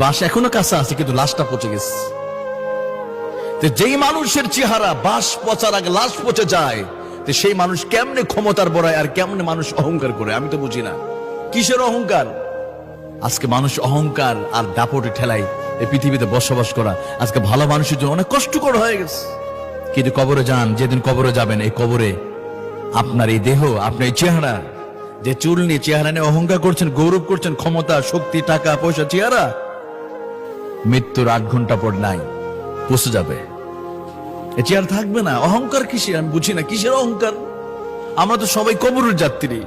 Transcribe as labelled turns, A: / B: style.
A: বাস এখনো কাছে আছে, কিন্তু লাশটা পচে গেছে। যেই মানুষের চেহারা বাস পচার আগে লাশ পচে যায়, সেই মানুষ কেমনে ক্ষমতার বড়ায় আর কেমনে মানুষ অহংকার করে, আমি তো বুঝি না। কিসের অহংকার? আজকে মানুষ অহংকার আর দাপটে ঠেলায় এই পৃথিবীতে বসবাস করা আজকে ভালো মানুষের জন্য অনেক কষ্টকর হয়ে গেছে। কিন্তু কবরে যান, যেদিন কবরে যাবেন, এই কবরে আপনার এই দেহ, আপনার এই চেহারা, যে চুল নিয়ে চেহারা নিয়ে অহংকার করছেন, গৌরব করছেন, ক্ষমতা, শক্তি, টাকা পয়সা, চেহারা, মৃত্যুর 8 ঘন্টা পর নাই, পচে যাবে। এ চেহারা থাকবে না। অহংকার কিসের আমি বুঝি না, কিসের অহংকার? আমরা তো সবাই কবরের যাত্রী।